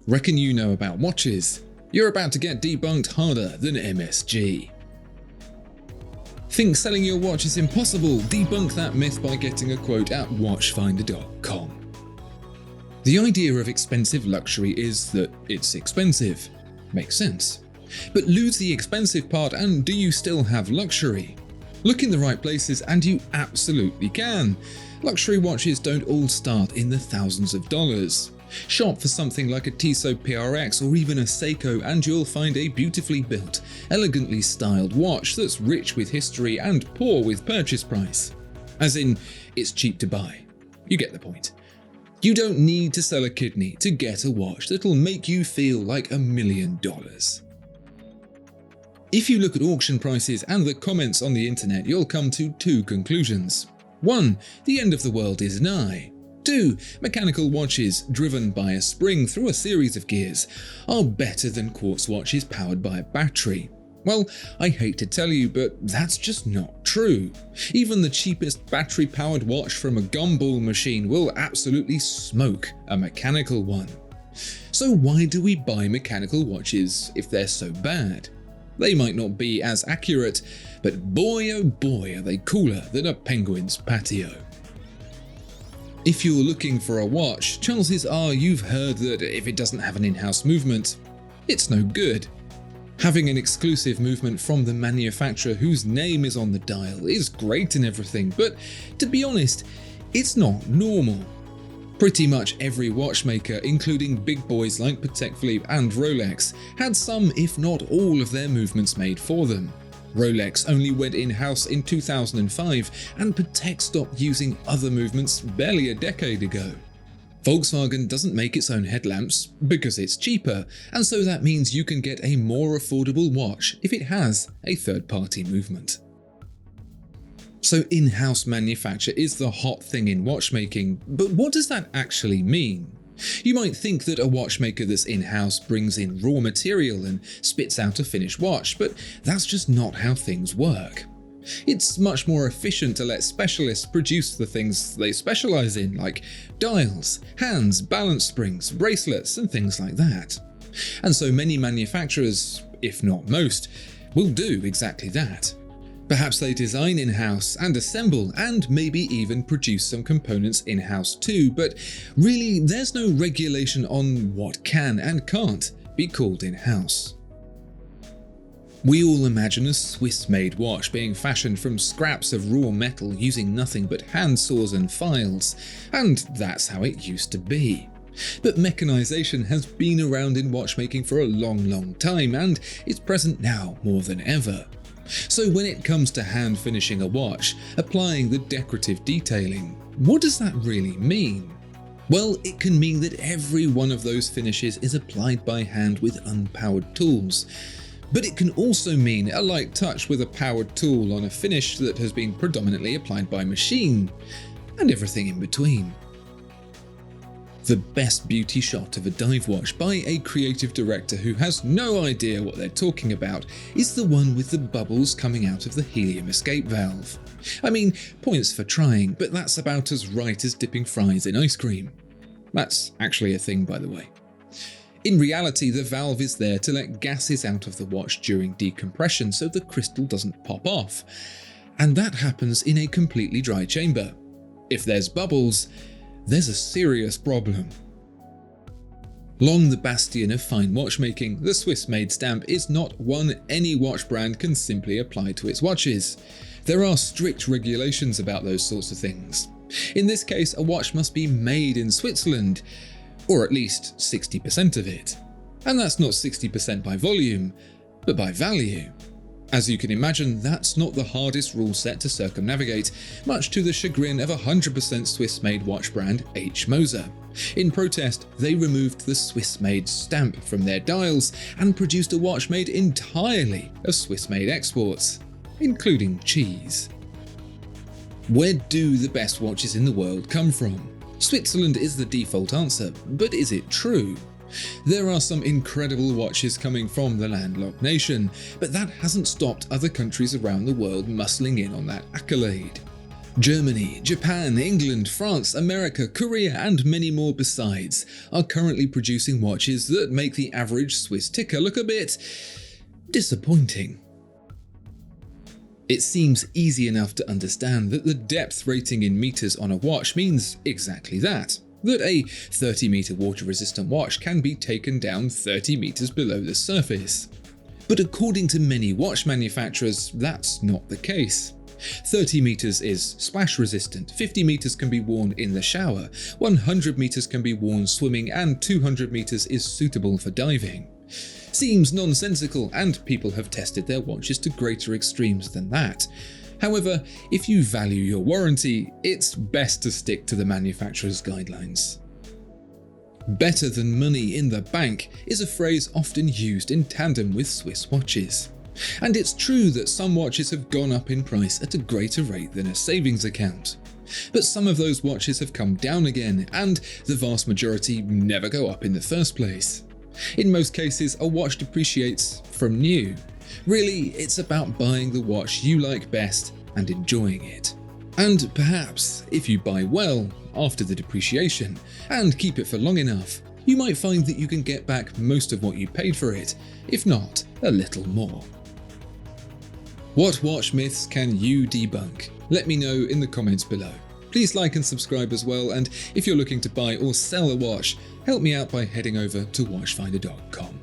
Reckon you know about watches? You're about to get debunked harder than MSG. Think selling your watch is impossible? Debunk that myth by getting a quote at watchfinder.com. The idea of expensive luxury is that it's expensive. Makes sense. But lose the expensive part and do you still have luxury? Look in the right places and you absolutely can. Luxury watches don't all start in the thousands of dollars. Shop for something like a Tissot PRX or even a Seiko and you'll find a beautifully built, elegantly styled watch that's rich with history and poor with purchase price. As in, it's cheap to buy. You get the point. You don't need to sell a kidney to get a watch that'll make you feel like $1 million. If you look at auction prices and the comments on the internet, you'll come to two conclusions. 1. The end of the world is nigh. 2. Mechanical watches, driven by a spring through a series of gears, are better than quartz watches powered by a battery. Well, I hate to tell you, but that's just not true. Even the cheapest battery-powered watch from a gumball machine will absolutely smoke a mechanical one. So why do we buy mechanical watches if they're so bad? They might not be as accurate, but boy oh boy are they cooler than a penguin's patio. If you're looking for a watch, chances are you've heard that if it doesn't have an in-house movement, it's no good. Having an exclusive movement from the manufacturer whose name is on the dial is great and everything, but to be honest, it's not normal. Pretty much every watchmaker, including big boys like Patek Philippe and Rolex, had some if not all of their movements made for them. Rolex only went in-house in 2005 and Patek stopped using other movements barely a decade ago. Volkswagen doesn't make its own headlamps because it's cheaper, and so that means you can get a more affordable watch if it has a third-party movement. So in-house manufacture is the hot thing in watchmaking, but what does that actually mean? You might think that a watchmaker that's in-house brings in raw material and spits out a finished watch, but that's just not how things work. It's much more efficient to let specialists produce the things they specialize in, like dials, hands, balance springs, bracelets, and things like that. And so many manufacturers, if not most, will do exactly that. Perhaps they design in-house and assemble and maybe even produce some components in-house too, but really there's no regulation on what can and can't be called in-house. We all imagine a Swiss-made watch being fashioned from scraps of raw metal using nothing but hand saws and files, and that's how it used to be. But mechanization has been around in watchmaking for a long time and is present now more than ever. So when it comes to hand finishing a watch, applying the decorative detailing, what does that really mean? Well, it can mean that every one of those finishes is applied by hand with unpowered tools. But it can also mean a light touch with a powered tool on a finish that has been predominantly applied by machine, and everything in between. The best beauty shot of a dive watch by a creative director who has no idea what they're talking about is the one with the bubbles coming out of the helium escape valve. I mean, points for trying, but that's about as right as dipping fries in ice cream. That's actually a thing, by the way. In reality, the valve is there to let gases out of the watch during decompression so the crystal doesn't pop off. And that happens in a completely dry chamber. If there's bubbles, there's a serious problem. Long the bastion of fine watchmaking, the Swiss-made stamp is not one any watch brand can simply apply to its watches. There are strict regulations about those sorts of things. In this case, a watch must be made in Switzerland, or at least 60% of it. And that's not 60% by volume, but by value. As you can imagine, that's not the hardest rule set to circumnavigate, much to the chagrin of 100% Swiss-made watch brand H. Moser. In protest, they removed the Swiss-made stamp from their dials and produced a watch made entirely of Swiss-made exports, including cheese. Where do the best watches in the world come from? Switzerland is the default answer, but is it true? There are some incredible watches coming from the landlocked nation, but that hasn't stopped other countries around the world muscling in on that accolade. Germany, Japan, England, France, America, Korea, and many more besides are currently producing watches that make the average Swiss ticker look a bit disappointing. It seems easy enough to understand that the depth rating in meters on a watch means exactly that a 30-meter water-resistant watch can be taken down 30 meters below the surface. But according to many watch manufacturers, that's not the case. 30 meters is splash resistant, 50 meters can be worn in the shower, 100 meters can be worn swimming, and 200 meters is suitable for diving. Seems nonsensical, and people have tested their watches to greater extremes than that. However, if you value your warranty, it's best to stick to the manufacturer's guidelines. Better than money in the bank is a phrase often used in tandem with Swiss watches. And it's true that some watches have gone up in price at a greater rate than a savings account. But some of those watches have come down again, and the vast majority never go up in the first place. In most cases, a watch depreciates from new. Really, it's about buying the watch you like best and enjoying it. And perhaps, if you buy well after the depreciation and keep it for long enough, you might find that you can get back most of what you paid for it, if not a little more. What watch myths can you debunk? Let me know in the comments below. Please like and subscribe as well, and if you're looking to buy or sell a watch, help me out by heading over to watchfinder.com.